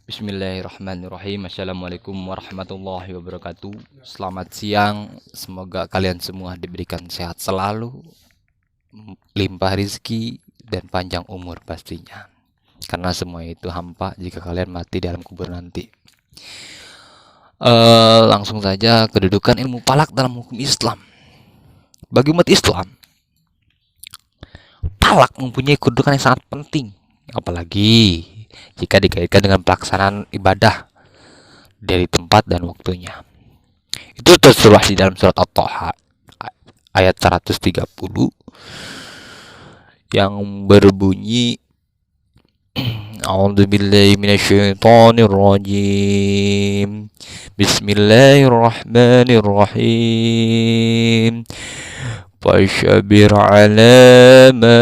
Bismillahirrahmanirrahim. Assalamualaikum warahmatullahi wabarakatuh. Selamat siang. Semoga kalian semua diberikan sehat selalu, limpah rizki, dan panjang umur pastinya. Karena semua itu hampa jika kalian mati dalam kubur nanti. Langsung saja kedudukan ilmu falak dalam hukum Islam. Bagi umat Islam, falak mempunyai kedudukan yang sangat penting. Apalagi jika dikaitkan dengan pelaksanaan ibadah dari tempat dan waktunya. Itu tersulah di dalam surat At-Taha ayat 130 yang berbunyi A'udzubillahi minasyaitonirrajim. Bismillahirrahmanirrahim. Fashabir ala ma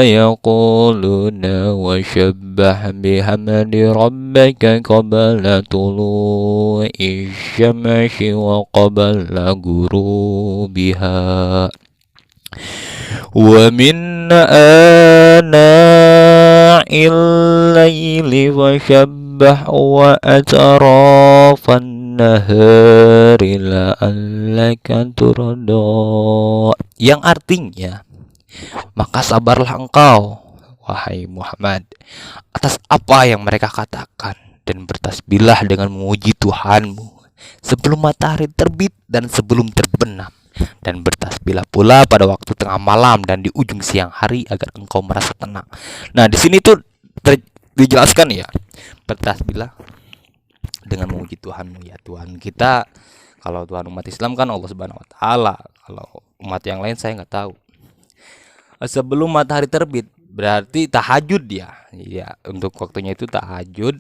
yaquluna washabbah bihamdi rabbika qabla tulu'i syamsi wa qabla ghurubiha wa min ana'il laili washabbah wa atrafan nahari la'allaka turda, yang artinya maka sabarlah engkau wahai Muhammad atas apa yang mereka katakan dan bertasbihlah dengan memuji Tuhanmu sebelum matahari terbit dan sebelum terbenam, dan bertasbihlah pula pada waktu tengah malam dan di ujung siang hari agar engkau merasa tenang. Nah, di sini tuh dijelaskan ya, bertasbihlah dengan memuji Tuhanmu, ya Tuhan kita. Kalau Tuhan umat Islam kan Allah Subhanahu wa taala. Kalau umat yang lain saya nggak tahu. Sebelum matahari terbit berarti tahajud ya. Ya, untuk waktunya itu tahajud,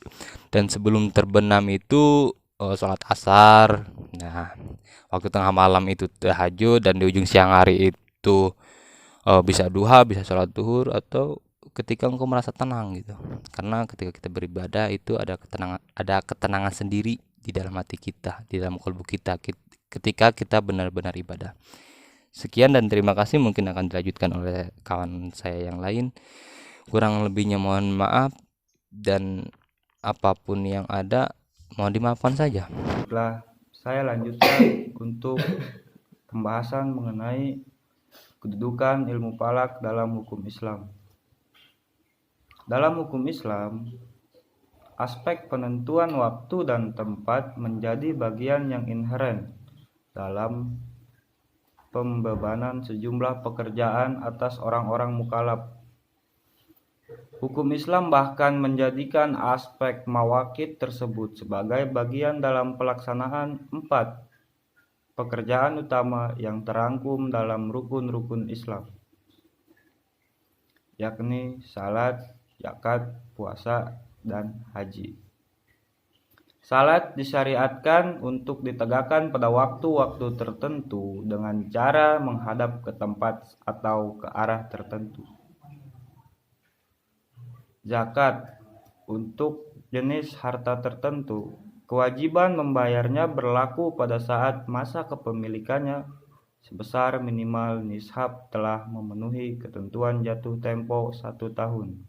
dan sebelum terbenam itu sholat asar. Nah, waktu tengah malam itu tahajud, dan di ujung siang hari itu bisa duha, bisa sholat duhur, atau ketika engkau merasa tenang gitu. Karena ketika kita beribadah itu ada ketenangan sendiri di dalam hati kita, di dalam kalbu kita ketika kita benar-benar ibadah. Sekian dan terima kasih, mungkin akan dilanjutkan oleh kawan saya yang lain. Kurang lebihnya mohon maaf, dan apapun yang ada mohon dimaafkan saja. Setelah saya lanjutkan untuk pembahasan mengenai kedudukan ilmu falak dalam hukum Islam. Dalam hukum Islam, aspek penentuan waktu dan tempat menjadi bagian yang inheren dalam pembebanan sejumlah pekerjaan atas orang-orang mukallaf. Hukum Islam bahkan menjadikan aspek mawakit tersebut sebagai bagian dalam pelaksanaan 4 pekerjaan utama yang terangkum dalam rukun-rukun Islam, yakni salat, zakat, puasa, dan haji. Salat disyariatkan untuk ditegakkan pada waktu-waktu tertentu dengan cara menghadap ke tempat atau ke arah tertentu. Zakat untuk jenis harta tertentu, kewajiban membayarnya berlaku pada saat masa kepemilikannya sebesar minimal nishab telah memenuhi ketentuan jatuh tempo 1 tahun.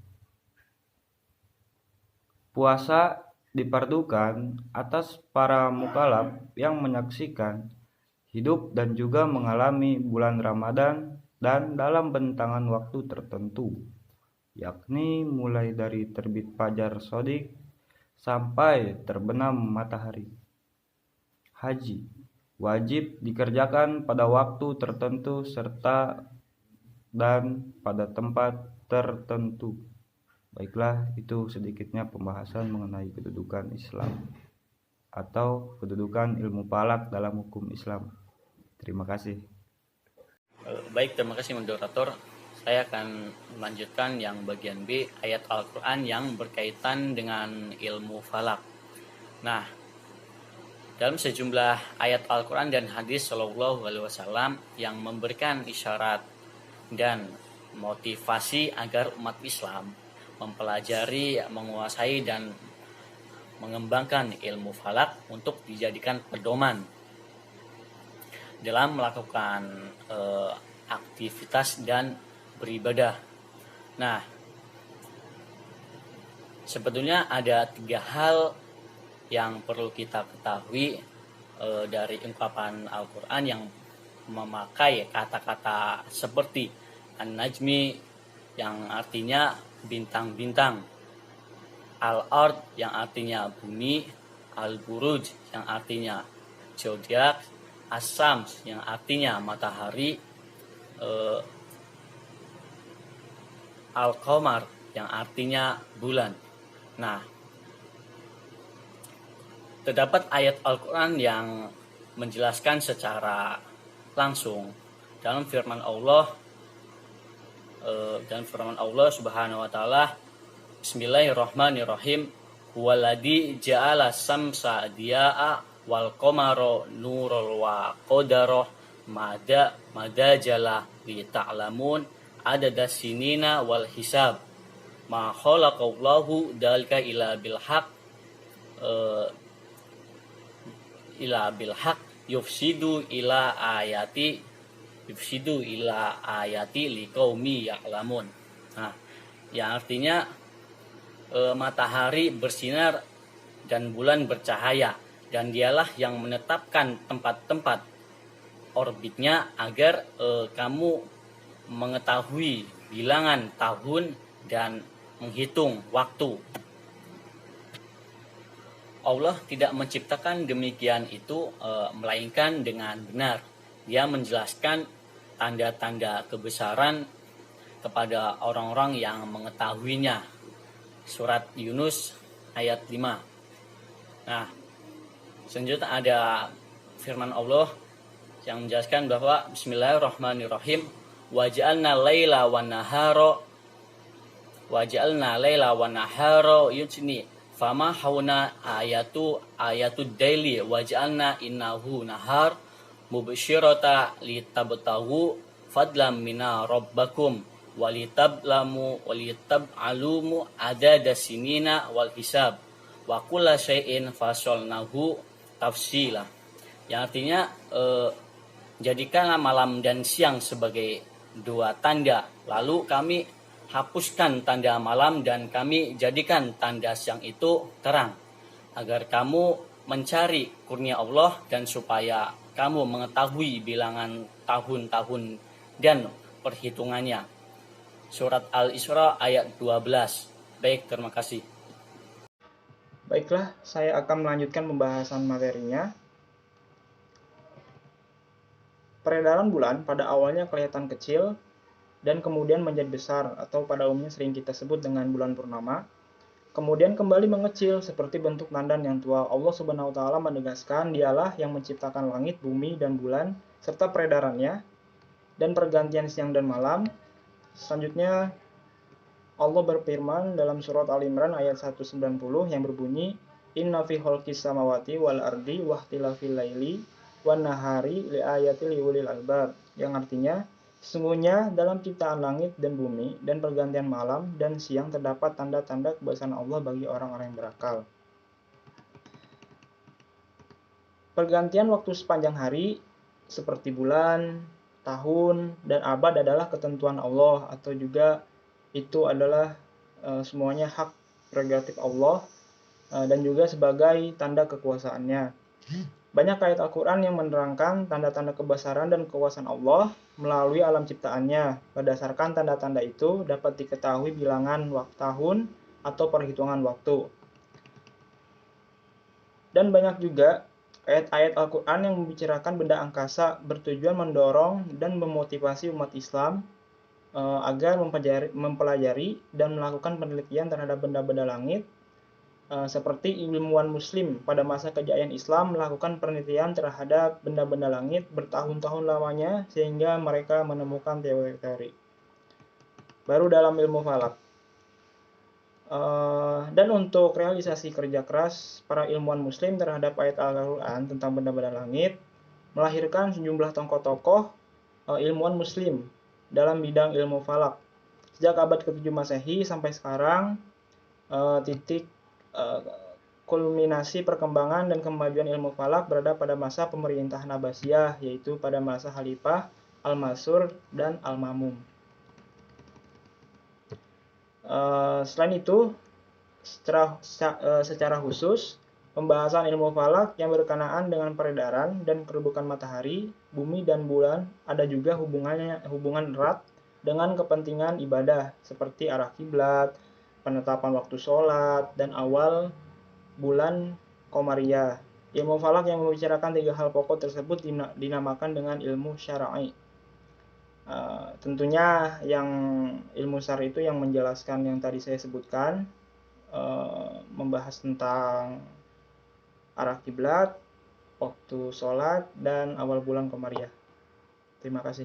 Puasa dipardukan atas para mukallaf yang menyaksikan hidup dan juga mengalami bulan Ramadan dan dalam bentangan waktu tertentu, yakni mulai dari terbit fajar shodiq sampai terbenam matahari. Haji wajib dikerjakan pada waktu tertentu serta dan pada tempat tertentu. Baiklah, itu sedikitnya pembahasan mengenai kedudukan Islam atau kedudukan ilmu falak dalam hukum Islam. Terima kasih. Baik, terima kasih moderator. Saya akan melanjutkan yang bagian B, ayat Al-Quran yang berkaitan dengan ilmu falak. Nah, dalam sejumlah ayat Al-Quran dan hadis Shallallahu Alaihi Wasallam yang memberikan isyarat dan motivasi agar umat Islam mempelajari, menguasai, dan mengembangkan ilmu falak untuk dijadikan pedoman dalam melakukan aktivitas dan beribadah. Nah, Sebetulnya ada 3 hal yang perlu kita ketahui dari ungkapan Al-Quran yang memakai kata-kata seperti An-Najmi yang artinya bintang-bintang, Al-Ard yang artinya bumi, Al-Buruj yang artinya zodiak, As-Sams yang artinya matahari, Al-Qamar yang artinya bulan. Nah, terdapat ayat Al-Quran yang menjelaskan secara langsung dalam firman Allah Subhanahu wa taala, Bismillahirrahmanirrahim, huwaladzi ja'ala samsa diya'a wal qamara nurul wa qadara madajala li ta'lamun adada sinina wal hisab ma khalaqallahu dalika ila bil haq yufsidu ila ayati liqaumi ya'lamun. Nah, yang artinya matahari bersinar dan bulan bercahaya, dan dialah yang menetapkan tempat-tempat orbitnya agar kamu mengetahui bilangan tahun dan menghitung waktu. Allah tidak menciptakan demikian itu melainkan dengan benar. Dia menjelaskan tanda-tanda kebesaran kepada orang-orang yang mengetahuinya. Surat Yunus ayat 5. Nah, selanjutnya ada firman Allah yang menjelaskan bahwa Bismillahirrahmanirrahim, waj'alna laila wan nahara yusni fama hauna ayatu daili waj'alna innahu nahar mubsyirata litabtahu fadlam mina rabbakum walitab'alumu adada sinina wal hisab wa kulla syai'in fasolnahu tafsila. Yang artinya jadikanlah malam dan siang sebagai 2 tanda, lalu kami hapuskan tanda malam dan kami jadikan tanda siang itu terang, agar kamu mencari kurnia Allah dan supaya kamu mengetahui bilangan tahun-tahun dan perhitungannya. Surat Al-Isra ayat 12. Baik, terima kasih. Baiklah, saya akan melanjutkan pembahasan materinya. Peredaran bulan pada awalnya kelihatan kecil dan kemudian menjadi besar, atau pada umumnya sering kita sebut dengan bulan purnama. Kemudian kembali mengecil seperti bentuk tandan yang tua. Allah Subhanahu wa taala menegaskan dialah yang menciptakan langit, bumi, dan bulan serta peredarannya dan pergantian siang dan malam. Selanjutnya Allah berfirman dalam surat Al-Imran ayat 190 yang berbunyi, Inna fi khalqis samawati wal ardi wahtilafil laili wan nahari liayati liulil albab, yang artinya sesungguhnya dalam ciptaan langit dan bumi dan pergantian malam dan siang terdapat tanda-tanda kebesaran Allah bagi orang-orang yang berakal. Pergantian waktu sepanjang hari seperti bulan, tahun, dan abad adalah ketentuan Allah, atau juga itu adalah semuanya hak prerogatif Allah dan juga sebagai tanda kekuasaannya. Banyak ayat Al-Quran yang menerangkan tanda-tanda kebesaran dan kekuasaan Allah melalui alam ciptaannya. Berdasarkan tanda-tanda itu dapat diketahui bilangan tahun atau perhitungan waktu. Dan banyak juga ayat-ayat Al-Quran yang membicarakan benda angkasa bertujuan mendorong dan memotivasi umat Islam agar mempelajari dan melakukan penelitian terhadap benda-benda langit, seperti ilmuwan muslim pada masa kejayaan Islam melakukan penelitian terhadap benda-benda langit bertahun-tahun lamanya sehingga mereka menemukan teori-teori baru dalam ilmu falak. Dan untuk realisasi kerja keras para ilmuwan muslim terhadap ayat Al-Quran tentang benda-benda langit melahirkan sejumlah tokoh-tokoh ilmuwan muslim dalam bidang ilmu falak. Sejak abad ke-7 Masehi sampai sekarang, titik kulminasi perkembangan dan kemajuan ilmu falak berada pada masa pemerintahan Abbasiyah, yaitu pada masa Khalifah Al-Mansur dan Al-Ma'mun. Selain itu, secara khusus pembahasan ilmu falak yang berkenaan dengan peredaran dan kedudukan matahari, bumi dan bulan ada juga hubungan erat dengan kepentingan ibadah seperti arah kiblat, penetapan waktu sholat, dan awal bulan Komariah. Ilmu falak yang membicarakan tiga hal pokok tersebut dinamakan dengan ilmu syar'i. Tentunya yang ilmu syar'i itu yang menjelaskan yang tadi saya sebutkan, membahas tentang arah kiblat, waktu sholat, dan awal bulan Komariah. Terima kasih.